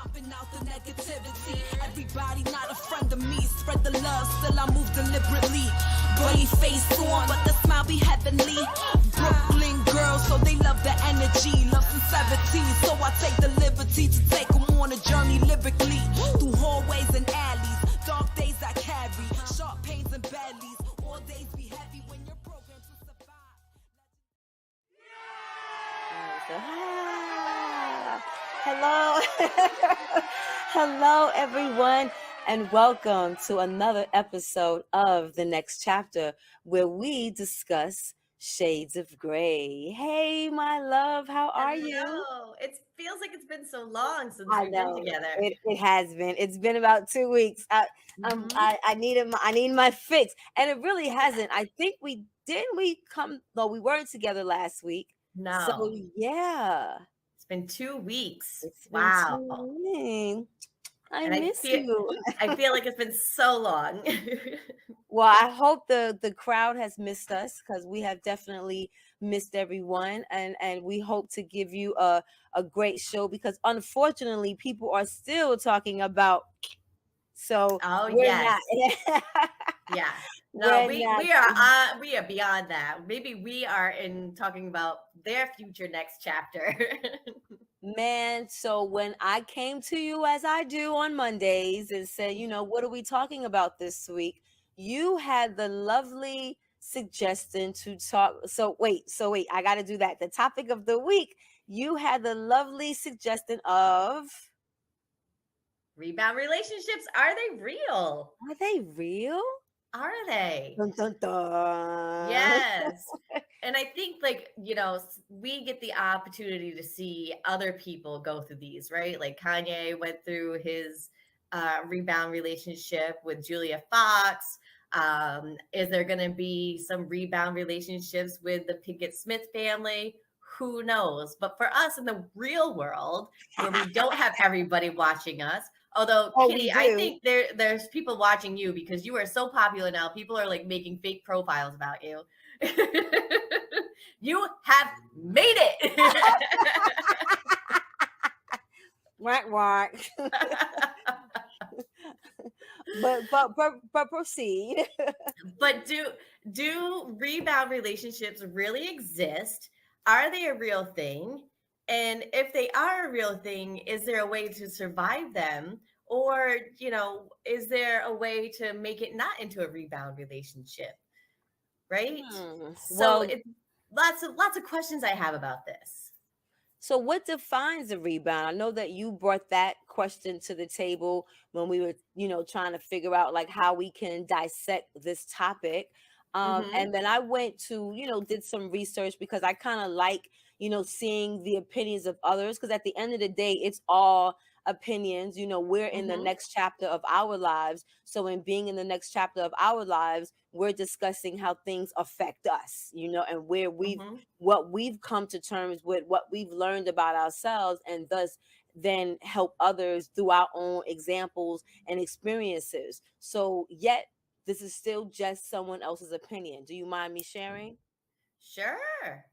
stomping out the negativity. Everybody not a friend of me. Spread the love, still I move deliberately. Brave face on, but the smile be heavenly. Brooklyn girls, so they love the energy. Love sincerity, so I take the liberty to take them on a journey lyrically. Through hallways and alleys, dark days I carry. Sharp pains and bellies, all days be heavy when you're programmed to survive. Hello. Hello, everyone, and welcome to another episode of The Next Chapter, where we discuss shades of gray. Hey, my love, how are you? It feels like it's been so long since I we've know been together. it has been. It's been about 2 weeks. I need my fix, and it really hasn't. I think we weren't together last week. No. So yeah. It's been 2 weeks. It's been Wow. 2 weeks. I And miss you. I feel like it's been so long. Well, I hope the crowd has missed us, because we have definitely missed everyone, and we hope to give you a great show, because unfortunately people are still talking about. So yes. Yeah. No, we are beyond that. Maybe we are talking about their future next chapter. Man, so when I came to you, as I do on Mondays, and said, what are we talking about this week? You had the lovely suggestion to talk. So wait, I got to do that. The topic of the week, you had the lovely suggestion of rebound relationships. Are they real? Are they real? Are they? Dun, dun, dun. Yes. And I think, we get the opportunity to see other people go through these, right? Like Kanye went through his rebound relationship with Julia Fox. Is there going to be some rebound relationships with the Pinkett Smith family? Who knows? But for us in the real world, where we don't have everybody watching us, although Kitty, I think there's people watching you because you are so popular now. People are like making fake profiles about you. You have made it. Whack whack. but proceed. But do rebound relationships really exist? Are they a real thing? And if they are a real thing, is there a way to survive them? Or, is there a way to make it not into a rebound relationship? Right? So it's lots of questions I have about this. So what defines a rebound? I know that you brought that question to the table when we were, trying to figure out like how we can dissect this topic. And then I went to, did some research, because I kind of like, seeing the opinions of others, because at the end of the day, it's all opinions. We're in the next chapter of our lives. So in being in the next chapter of our lives, we're discussing how things affect us, and where what we've come to terms with, what we've learned about ourselves, and thus then help others through our own examples and experiences. So yet this is still just someone else's opinion. Do you mind me sharing? Sure.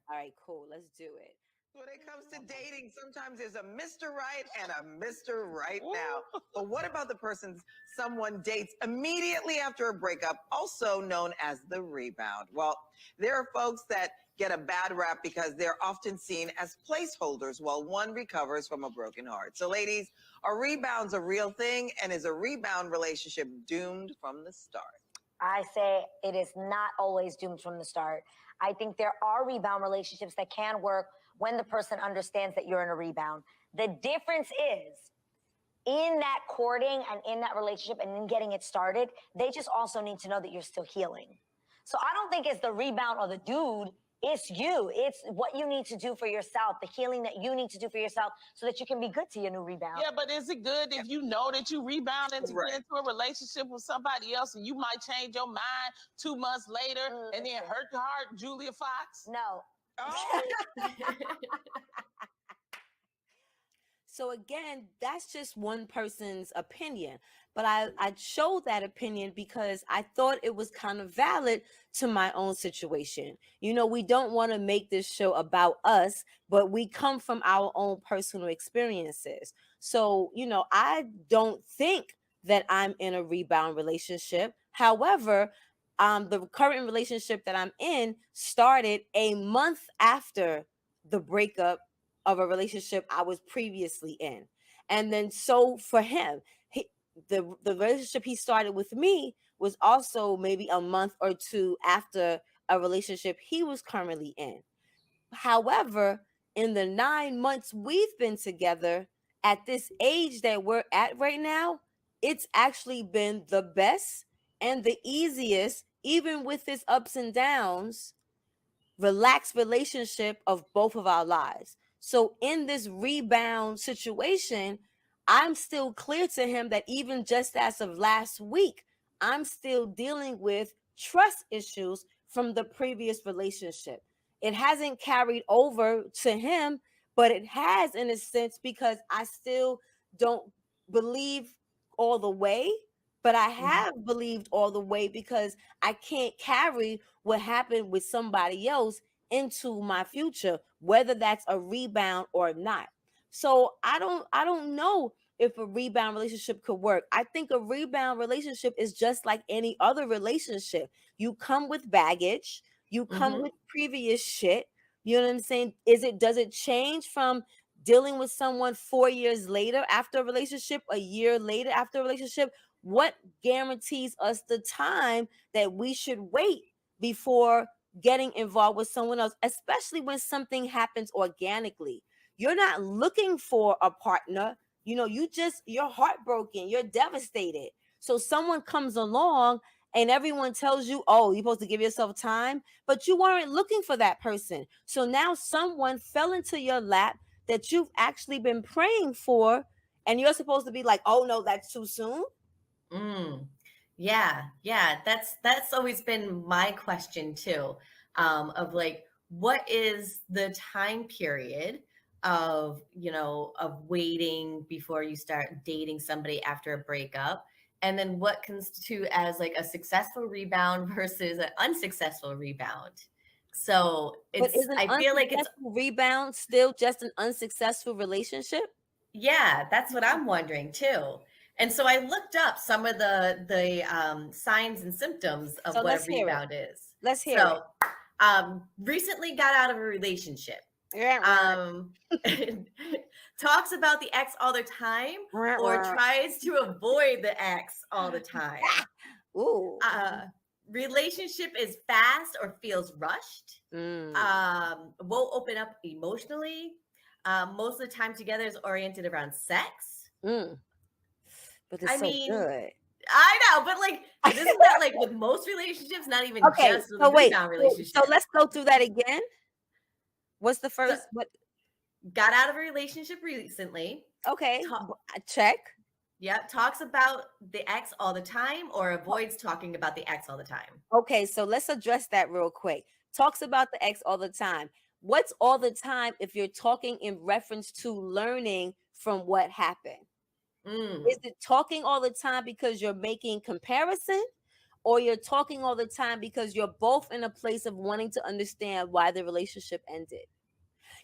All right, cool. Let's do it. When it comes to dating, sometimes there's a Mr. Right and a Mr. Right now. But what about the person someone dates immediately after a breakup, also known as the rebound? Well, there are folks that get a bad rap because they're often seen as placeholders while one recovers from a broken heart. So ladies, are rebounds a real thing, and is a rebound relationship doomed from the start? I say it is not always doomed from the start. I think there are rebound relationships that can work when the person understands that you're in a rebound. The difference is in that courting and in that relationship and in getting it started, they just also need to know that you're still healing. So I don't think it's the rebound or the dude. It's you. It's what you need to do for yourself, the healing that you need to do for yourself so that you can be good to your new rebound. Yeah, but is it good if you know that you rebounded to get into a relationship with somebody else and you might change your mind 2 months later and then hurt your heart, Julia Fox? No. Oh. So again, that's just one person's opinion. But I showed that opinion because I thought it was kind of valid to my own situation. You know, we don't want to make this show about us, but we come from our own personal experiences. So, you know, I don't think that I'm in a rebound relationship. However, the current relationship that I'm in started a month after the breakup of a relationship I was previously in. And then so for him, the relationship he started with me was also maybe a month or two after a relationship he was currently in. However, in the 9 months we've been together at this age that we're at right now, it's actually been the best and the easiest, even with its ups and downs, relaxed relationship of both of our lives. So in this rebound situation, I'm still clear to him that even just as of last week, I'm still dealing with trust issues from the previous relationship. It hasn't carried over to him, but it has in a sense because I still don't believe all the way, but I have believed all the way because I can't carry what happened with somebody else into my future, whether that's a rebound or not. So I don't know if a rebound relationship could work. I think a rebound relationship is just like any other relationship. You come with baggage, you come with previous shit. You know what I'm saying? Does it change from dealing with someone 4 years later after a relationship, a year later after a relationship? What guarantees us the time that we should wait before getting involved with someone else, especially when something happens organically? You're not looking for a partner. You know, you're heartbroken, you're devastated. So someone comes along and everyone tells you, oh, you're supposed to give yourself time, but you weren't looking for that person. So now someone fell into your lap that you've actually been praying for, and you're supposed to be like, oh no, that's too soon. Mm. Yeah, yeah, that's always been my question too. Of like, what is the time period of, of waiting before you start dating somebody after a breakup? And then what constitute as like a successful rebound versus an unsuccessful rebound? So But is an I feel like it's, unsuccessful rebound still just an unsuccessful relationship? yeah, that's what I'm wondering too. And so I looked up some of the signs and symptoms of So what a let's hear it. rebound is. Let's hear So, recently got out of a relationship. it. Um, talks about the ex all the time, or tries to avoid the ex all the time. Ooh. Relationship is fast or feels rushed. Won't open up emotionally. Most of the time together is oriented around sex. But it's I so mean, good. I know, but like, isn't that like with most relationships, not even Okay, just with so a wait. rebound So relationship? let's go through that again. What's the So, first? What? got out of a relationship recently. Okay, Talk, check. yeah, talks about the ex all the time, or avoids talking about the ex all the time. Okay, so let's address that real quick. Talks about the ex all the time. What's all the time if you're talking in reference to learning from what happened? Is it talking all the time because you're making comparison, or you're talking all the time because you're both in a place of wanting to understand why the relationship ended?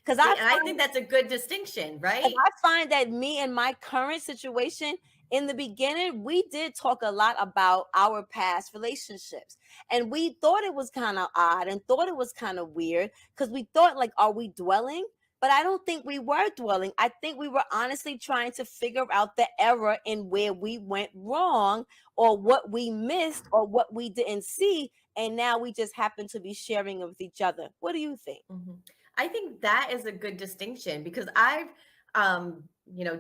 Because I think that's a good distinction, right? I find that me and my current situation, in the beginning, we did talk a lot about our past relationships. And we thought it was kind of odd and thought it was kind of weird because we thought, like, are we dwelling? But I don't think we were dwelling. I think we were honestly trying to figure out the error in where we went wrong, or what we missed, or what we didn't see. And now we just happen to be sharing it with each other. What do you think? I think that is a good distinction, because I've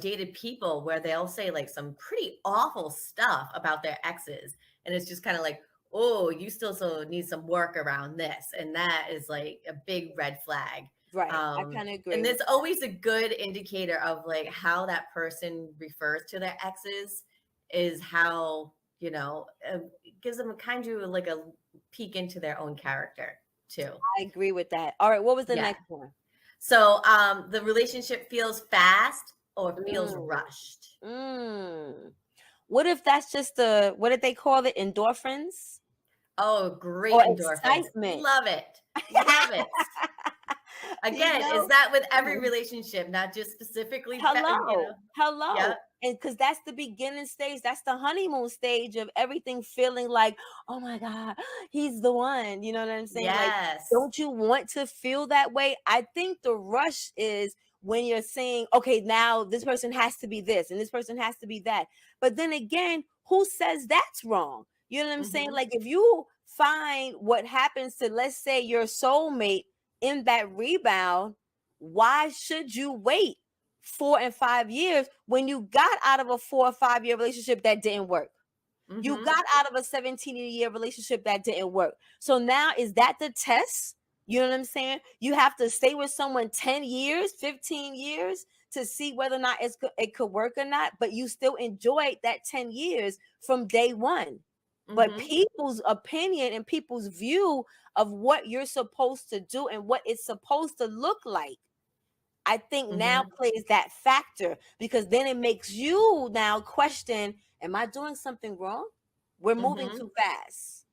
dated people where they'll say like some pretty awful stuff about their exes, and it's just kind of like, oh, you still so need some work around this, and that is like a big red flag. Right. I kind of agree. And there's always a good indicator of like how that person refers to their exes, is how, it gives them a kind of like a peek into their own character too. I agree with that. All right, what was the next one? So the relationship feels fast or feels rushed. What if that's just what did they call it? Endorphins? Oh, great Or endorphins. excitement. Love it. Love it. Again, You know? is that with every relationship, not just specifically? Hello. Yeah. And because that's the beginning stage, that's the honeymoon stage of everything feeling like, oh my God, he's the one. You know what I'm saying? Like, Yes. don't you want to feel that way? I think the rush is when you're saying, okay, now this person has to be this and this person has to be that. But then again, who says that's wrong? You know what I'm saying? Like, if you find what happens to, let's say, your soulmate in that rebound, why should you wait 4 and 5 years when you got out of a 4 or 5 year relationship that didn't work? You got out of a 17-year relationship that didn't work. So now is that the test? You know what I'm saying? You have to stay with someone 10 years, 15 years to see whether or not it could work or not, but you still enjoyed that 10 years from day one. But people's opinion and people's view of what you're supposed to do and what it's supposed to look like, I think now plays that factor, because then it makes you now question, am I doing something wrong? We're moving too fast.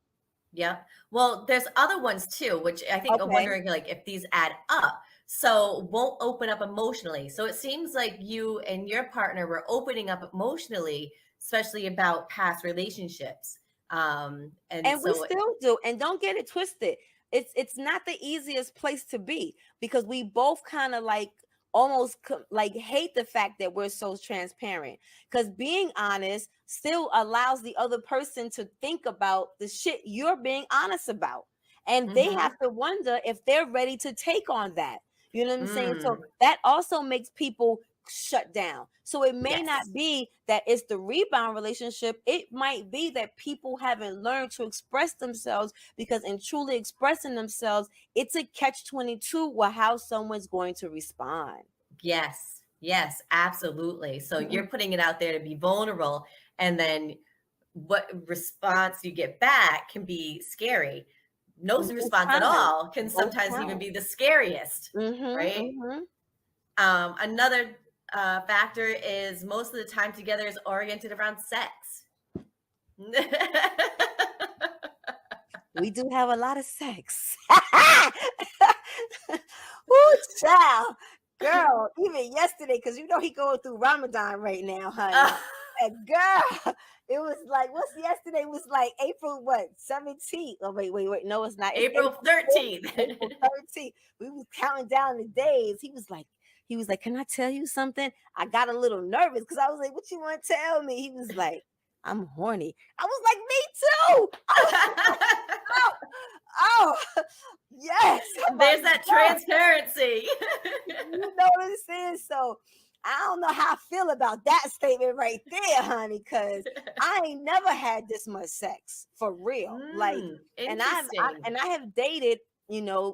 Yeah. Well, there's other ones too, which I think I'm wondering like if these add up. So won't open up emotionally. So it seems like you and your partner were opening up emotionally, especially about past relationships. And so we still do. And don't get it twisted. It's not the easiest place to be, because we both kind of like almost like hate the fact that we're so transparent, because being honest still allows the other person to think about the shit you're being honest about, and they have to wonder if they're ready to take on that. You know what I'm saying? So that also makes people shut down. So it may not be that it's the rebound relationship. It might be that people haven't learned to express themselves, because in truly expressing themselves, it's a catch-22 with how someone's going to respond. Yes, absolutely. So you're putting it out there to be vulnerable, and then what response you get back can be scary. No response at all can sometimes even be the scariest, right? Another factor is most of the time together is oriented around sex. We do have a lot of sex. Ooh, child. Girl, even yesterday, because you know he going through Ramadan right now, honey. And girl, it was like, what's yesterday? It was like April 17th. Oh, wait. No, it's not. It's April 13th. April 13th. We was counting down the days. He was like, can I tell you something? I got a little nervous because I was like, what you want to tell me? He was like, I'm horny. I was like, me too. Oh, yes. There's that transparency. You know what I'm saying? So I don't know how I feel about that statement right there, honey, because I ain't never had this much sex for real. And I have dated,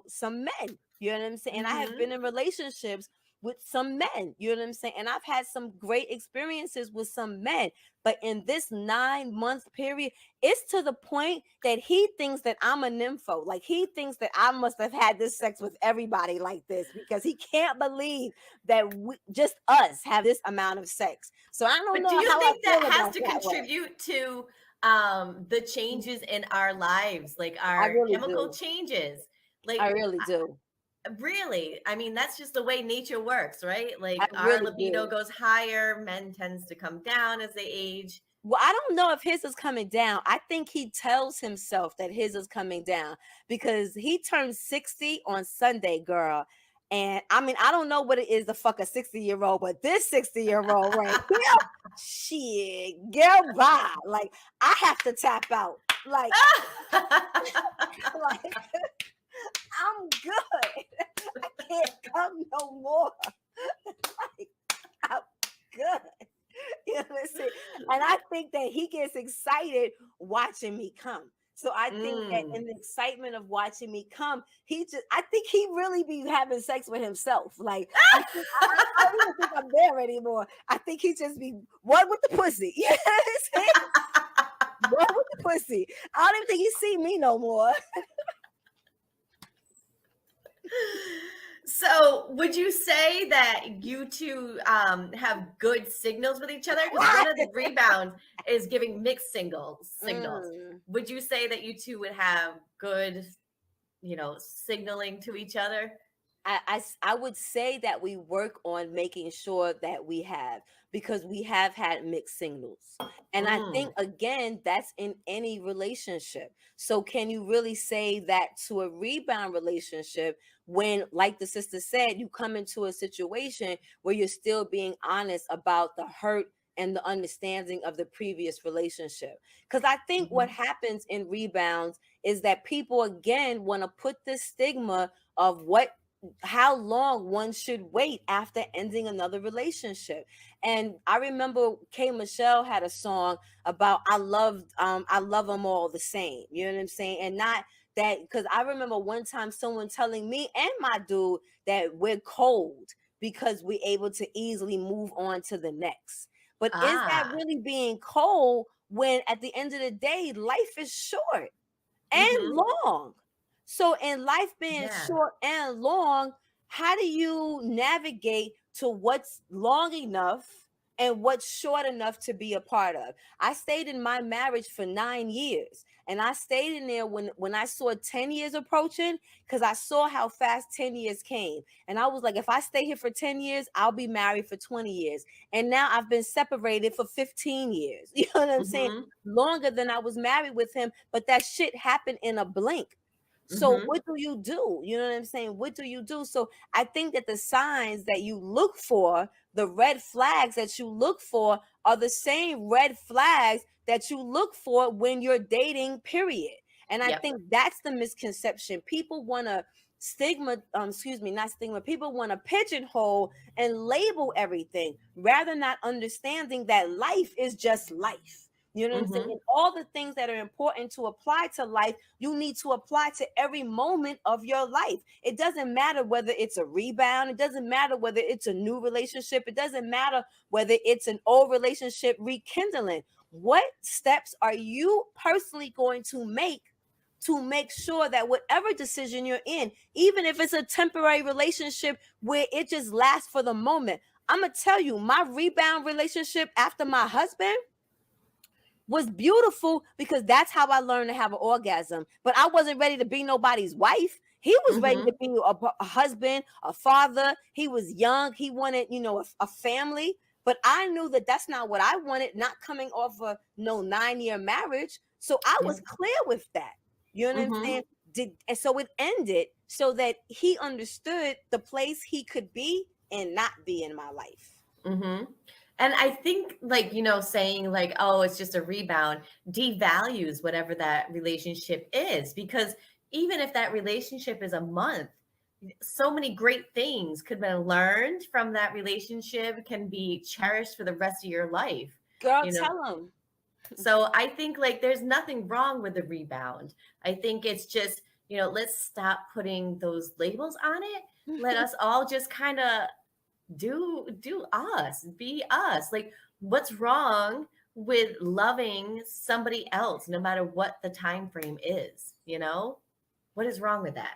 some men. You know what I'm saying? And I have been in relationships with some men, you know what I'm saying? And I've had some great experiences with some men, but in this 9-month period, it's to the point that he thinks that I'm a nympho. Like, he thinks that I must have had this sex with everybody like this, because he can't believe that just us have this amount of sex. So I don't know. Do you how think I that has to contribute to the changes in our lives, like our chemical changes? Like, I really do. Really? I mean, that's just the way nature works, right? Like, our libido goes higher, men tends to come down as they age. Well, I don't know if his is coming down. I think he tells himself that his is coming down, because he turned 60 on Sunday, girl. And I mean, I don't know what it is to fuck a 60-year-old, but this 60-year-old right here, shit, girl, bye. Like, I have to tap out. Like, like I'm good. I can't come no more. Like, I'm good. You know what I'm saying? And I think that he gets excited watching me come. So I think that in the excitement of watching me come, I think he really be having sex with himself. Like, I don't even think I'm there anymore. I think he just be one with the pussy. You know what I'm saying? One with the pussy. I don't even think he see me no more. So, would you say that you two have good signals with each other? Because one of the rebounds is giving mixed signals. Would you say that you two would have good, signaling to each other? I would say that we work on making sure that we have, because we have had mixed signals. And I think, again, that's in any relationship. So can you really say that to a rebound relationship when, like the sister said, you come into a situation where you're still being honest about the hurt and the understanding of the previous relationship? Because I think what happens in rebounds is that people, again, want to put this stigma of how long one should wait after ending another relationship. And I remember K Michelle had a song about I love them all the same. You know what I'm saying? And not that, because I remember one time someone telling me and my dude that we're cold because we're able to easily move on to the next. But is that really being cold when at the end of the day, life is short and long? So in life being short and long, how do you navigate to what's long enough and what's short enough to be a part of? I stayed in my marriage for 9 years, and I stayed in there when I saw 10 years approaching, because I saw how fast 10 years came. And I was like, if I stay here for 10 years, I'll be married for 20 years. And now I've been separated for 15 years. You know what I'm saying? Longer than I was married with him, but that shit happened in a blink. So what do you do? You know what I'm saying? What do you do? So I think that the signs that you look for, the red flags that you look for, are the same red flags that you look for when you're dating, period. And I think that's the misconception. People want to people want to pigeonhole and label everything rather than not understanding that life is just life. You know what I'm saying? And all the things that are important to apply to life, you need to apply to every moment of your life. It doesn't matter whether it's a rebound. It doesn't matter whether it's a new relationship. It doesn't matter whether it's an old relationship rekindling. What steps are you personally going to make sure that whatever decision you're in, even if it's a temporary relationship where it just lasts for the moment? I'm going to tell you, my rebound relationship after my husband was beautiful, because that's how I learned to have an orgasm. But I wasn't ready to be nobody's wife. He was ready to be a husband, a father. He was young. He wanted, a family. But I knew that that's not what I wanted, not coming off a 9-year marriage. So I was clear with that. You know what I'm saying? And so it ended so that he understood the place he could be and not be in my life. And I think, saying oh, it's just a rebound devalues whatever that relationship is, because even if that relationship is a month, so many great things could have been learned from that relationship, can be cherished for the rest of your life. Girl, tell them. So I think there's nothing wrong with the rebound. I think it's just, let's stop putting those labels on it. Let us all just kind of do us, be us. What's wrong with loving somebody else no matter what the time frame is? What is wrong with that?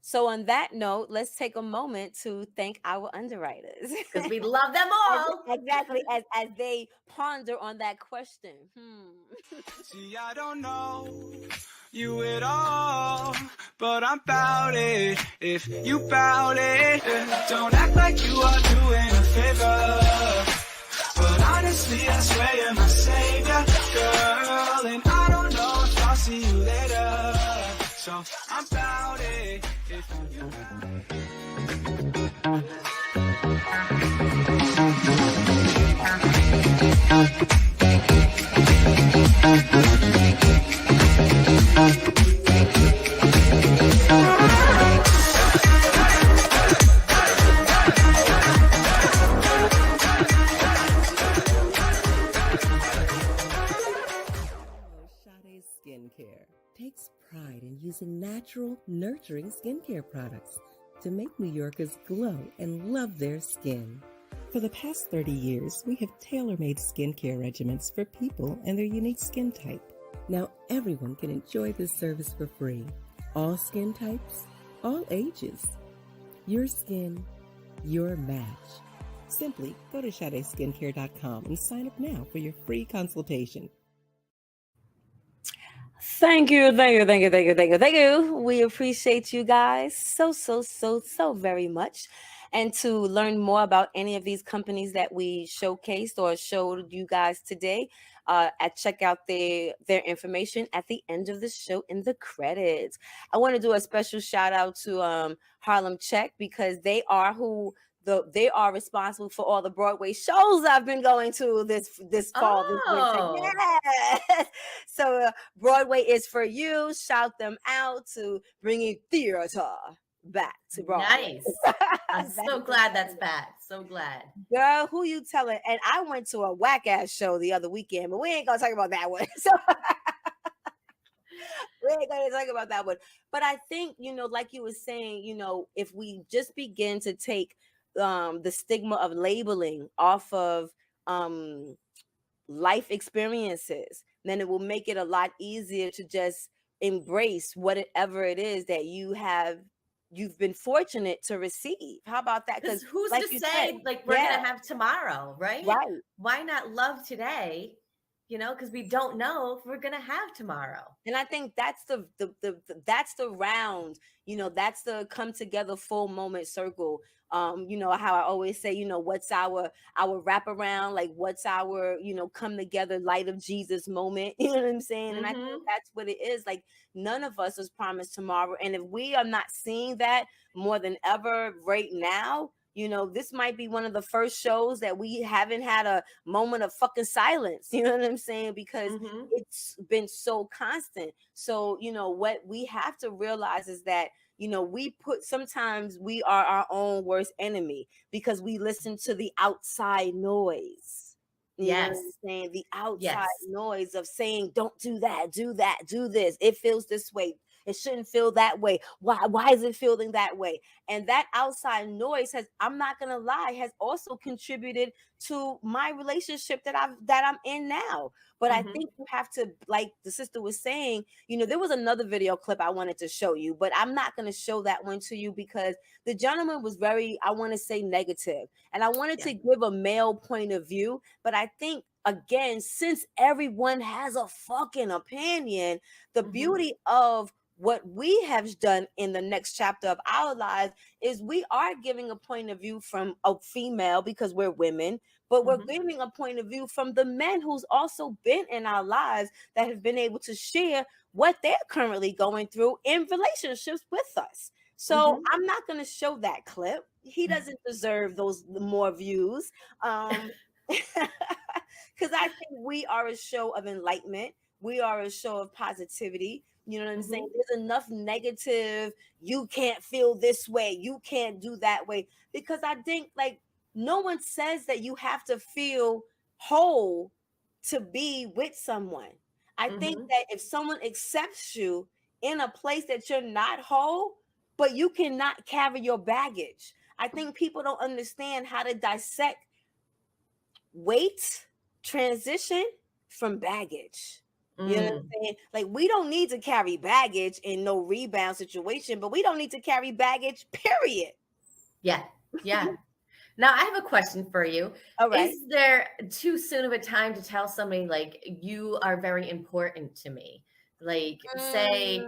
So on that note, let's take a moment to thank our underwriters, because we love them all. Exactly, as they ponder on that question. See, I don't know you at all, but I'm bout it. If you bout it, don't act like you are doing a favor. But honestly, I swear you're my savior, girl. And I don't know if I'll see you later. So I'm bout it. If you Skincare takes pride in using natural, nurturing skincare products to make New Yorkers glow and love their skin. For the past 30 years, we have tailor-made skincare regimens for people and their unique skin type. Now everyone can enjoy this service for free. All skin types, all ages. Your skin, your match. Simply go to SadeSkincare.com and sign up now for your free consultation. Thank you. We appreciate you guys so very much. And to learn more about any of these companies that we showcased or showed you guys today, check out their information at the end of the show in the credits. I want to do a special shout out to Harlem Check, because they are responsible for all the Broadway shows I've been going to this fall, this winter. Yes. So Broadway is for you. Shout them out to bringing theater back to Broadway. Nice. I'm so glad that's back. So glad. Girl, who you telling? And I went to a whack ass show the other weekend, but we ain't gonna talk about that one. So we ain't gonna talk about that one. But I think, like you were saying, if we just begin to take the stigma of labeling off of life experiences, then it will make it a lot easier to just embrace whatever it is that you've been fortunate to receive. How about that? Because who's to say, like, we're gonna have tomorrow, right? Right. Why not love today? Because we don't know if we're gonna have tomorrow. And I think that's the round, that's the come together full moment circle. How I always say, what's our wraparound, like what's our, come together light of Jesus moment. You know what I'm saying? And I think that's what it is. Like, none of us is promised tomorrow. And if we are not seeing that more than ever right now, this might be one of the first shows that we haven't had a moment of fucking silence. You know what I'm saying? Because it's been so constant. So, what we have to realize is that, sometimes we are our own worst enemy, because we listen to the outside noise. You know what I'm saying? The outside noise of saying, don't do that, do this. It feels this way. It shouldn't feel that way. Why is it feeling that way? And that outside noise I'm not gonna lie, has also contributed to my relationship that I'm in now. But I think you have to, like the sister was saying, there was another video clip I wanted to show you, but I'm not gonna show that one to you because the gentleman was very, I want to say, negative. And I wanted to give a male point of view, but I think, again, since everyone has a fucking opinion, the beauty of what we have done in the next chapter of our lives is we are giving a point of view from a female, because we're women, but we're giving a point of view from the men who's also been in our lives, that have been able to share what they're currently going through in relationships with us. So I'm not going to show that clip. He doesn't deserve those more views. Because I think we are a show of enlightenment. We are a show of positivity. You know what I'm saying? There's enough negative, you can't feel this way, you can't do that way. Because I think, like, no one says that you have to feel whole to be with someone. I think that if someone accepts you in a place that you're not whole, but you cannot carry your baggage. I think people don't understand how to dissect weight transition from baggage. You know what I'm saying? Like, we don't need to carry baggage in no rebound situation, but we don't need to carry baggage, period. Yeah. Now, I have a question for you. All right. Is there too soon of a time to tell somebody, like, you are very important to me? Like, say,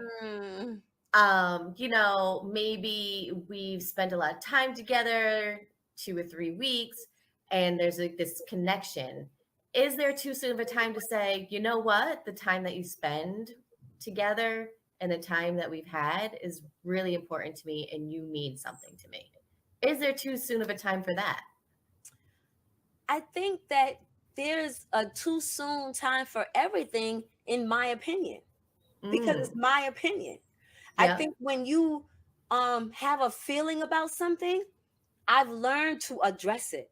maybe we've spent a lot of time together, 2 or 3 weeks, and there's like this connection. Is there too soon of a time to say, you know what, the time that you spend together and the time that we've had is really important to me and you mean something to me? Is there too soon of a time for that? I think that there's a too soon time for everything, in my opinion, because it's my opinion. I think when you have a feeling about something, I've learned to address it.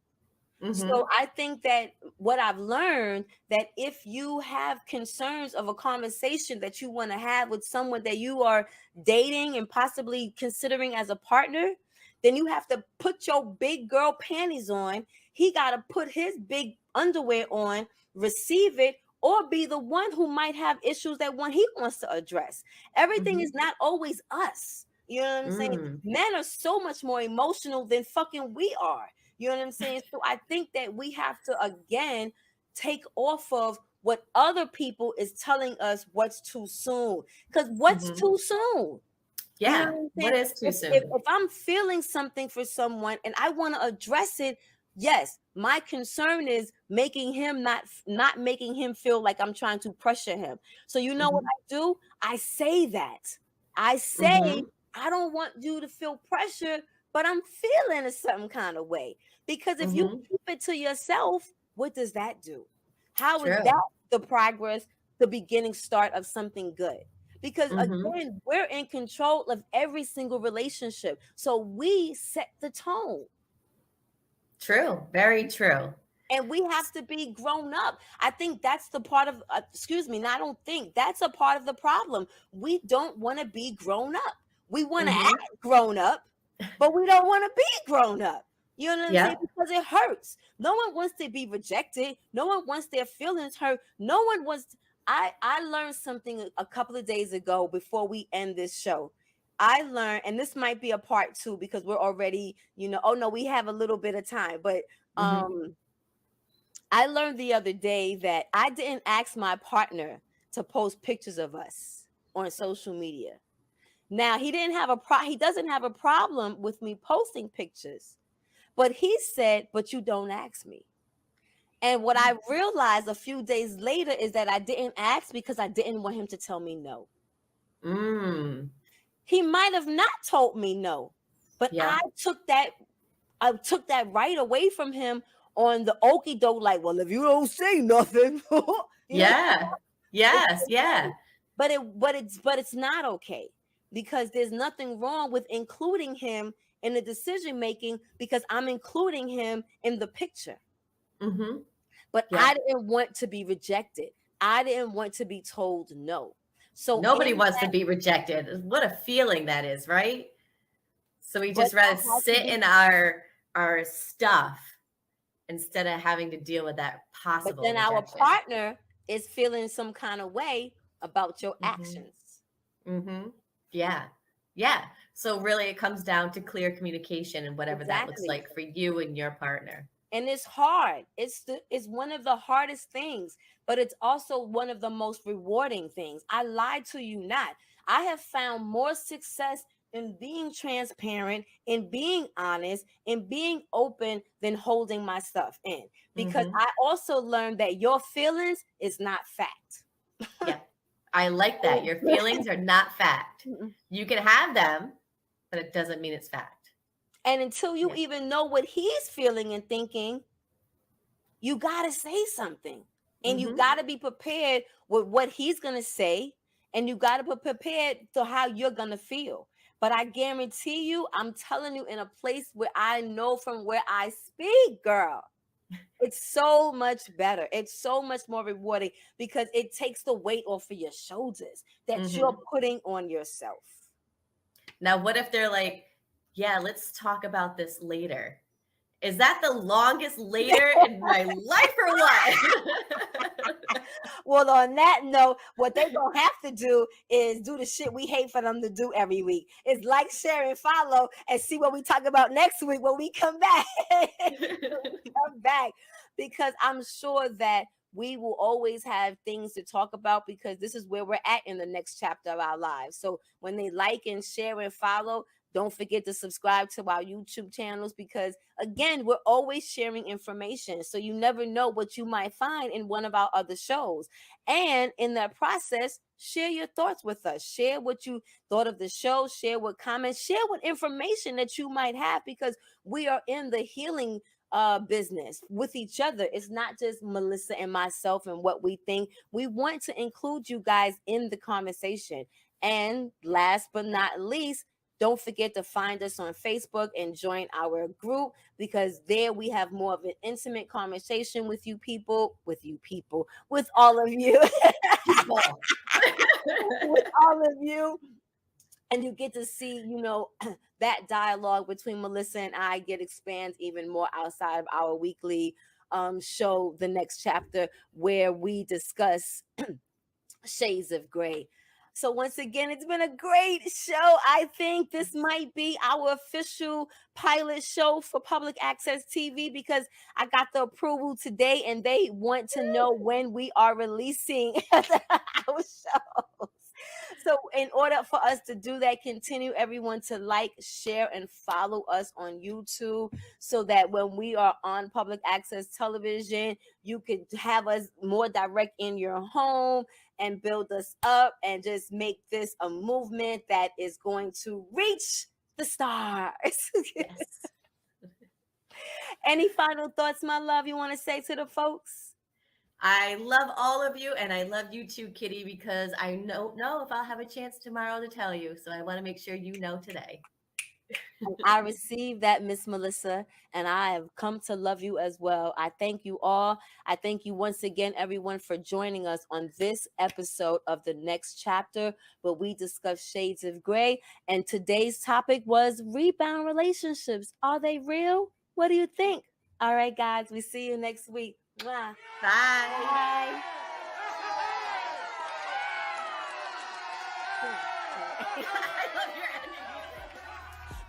So I think that what I've learned, that if you have concerns of a conversation that you want to have with someone that you are dating and possibly considering as a partner, then you have to put your big girl panties on. He got to put his big underwear on, receive it, or be the one who might have issues that he wants to address. Everything is not always us. You know what I'm saying? Men are so much more emotional than fucking we are. You know what I'm saying? So I think that we have to, again, take off of what other people is telling us what's too soon. Because what's too soon? Yeah. You know what I'm saying? What is too soon? If I'm feeling something for someone and I want to address it, yes, my concern is making him not making him feel like I'm trying to pressure him. So you know what I do? I say that. I say, I don't want you to feel pressure, but I'm feeling a certain kind of way. Because if you keep it to yourself, what does that do? How is that the progress, the beginning start of something good? Because again, we're in control of every single relationship. So we set the tone. True. Very true. And we have to be grown up. I think that's the part of, I don't think that's a part of the problem. We don't want to be grown up. We want to act grown up, but we don't want to be grown up. You know what I'm saying? Because it hurts. No one wants to be rejected. No one wants their feelings hurt. No one wants. I learned something a couple of days ago before we end this show. I learned, and this might be a part 2 because we're already, oh no, we have a little bit of time, but I learned the other day that I didn't ask my partner to post pictures of us on social media. Now, he doesn't have a problem with me posting pictures, but he said, but you don't ask me. And what I realized a few days later is that I didn't ask because I didn't want him to tell me no. He might have not told me no, but I took that right away from him on the okie doke, like, well, if you don't say nothing, Yes. But it's not okay, because there's nothing wrong with including him in the decision making, because I'm including him in the picture. But I didn't want to be rejected. I didn't want to be told no. So nobody wants to be rejected. What a feeling that is, right? So we just rather sit in our stuff instead of having to deal with that possible. But then rejection. our partner is feeling some kind of way about your actions. Yeah. So really it comes down to clear communication and whatever that looks like for you and your partner. And it's hard. It's one of the hardest things, but it's also one of the most rewarding things. I lied to you not. I have found more success in being transparent, in being honest, in being open than holding my stuff in. Because I also learned that your feelings is not fact. Yeah. I like that. Your feelings are not fact. You can have them, but it doesn't mean it's fact. And until you even know what he's feeling and thinking, you got to say something. And you got to be prepared with what he's going to say. And you got to be prepared to how you're going to feel. But I guarantee you, I'm telling you, in a place where I know from where I speak, girl, it's so much better. It's so much more rewarding, because it takes the weight off of your shoulders that you're putting on yourself. Now, what if they're like, yeah, let's talk about this later? Is that the longest later in my life or what? Well, on that note, what they're going to have to do is do the shit we hate for them to do every week. It's like, share, and follow, and see what we talk about next week when we come back. Because I'm sure that we will always have things to talk about, because this is where we're at in the next chapter of our lives. So when they like and share and follow, don't forget to subscribe to our YouTube channels, because again, we're always sharing information. So you never know what you might find in one of our other shows. And in that process, share your thoughts with us. Share what you thought of the show. Share what comments. Share what information that you might have, because we are in the healing business with each other. It's not just Melissa and myself and what we think. We want to include you guys in the conversation. And last but not least, don't forget to find us on Facebook and join our group, because there we have more of an intimate conversation with all of you, with all of you. And you get to see, that dialogue between Melissa and I get expand even more outside of our weekly show, The Next Chapter, where we discuss shades of gray. So once again, it's been a great show. I think this might be our official pilot show for Public Access TV because I got the approval today and they want to know when we are releasing our shows. So in order for us to do that, continue everyone to like, share, and follow us on YouTube so that when we are on public access television, you can have us more direct in your home and build us up and just make this a movement that is going to reach the stars. Yes. Any final thoughts, my love, you want to say to the folks? I love all of you, and I love you too, Kitty, because I don't know if I'll have a chance tomorrow to tell you. So I want to make sure you know today. I received that, Miss Melissa, and I have come to love you as well. I thank you all. I thank you once again, everyone, for joining us on this episode of The Next Chapter, where we discuss shades of gray. And today's topic was rebound relationships. Are they real? What do you think? All right, guys, we see you next week. Mwah. Bye. Bye. I love your ending.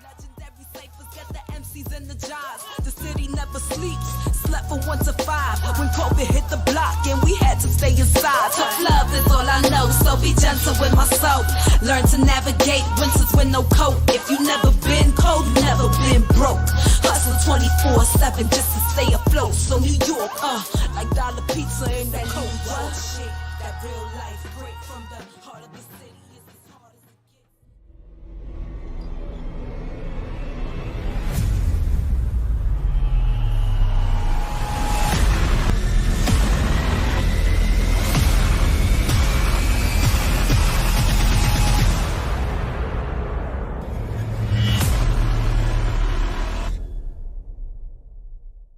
Legendary ciphers get the MCs and the jobs. The city never sleeps. Slept from 1 to 5 when COVID hit the block and we had to stay inside. Tough love is all I know, so be gentle with my soul. Learn to navigate winters with no coat. If you never been cold, never been broke. Hustle 24/7 just to stay afloat. So New York, like dollar pizza in that cold shit. That real life break from the heart of the city.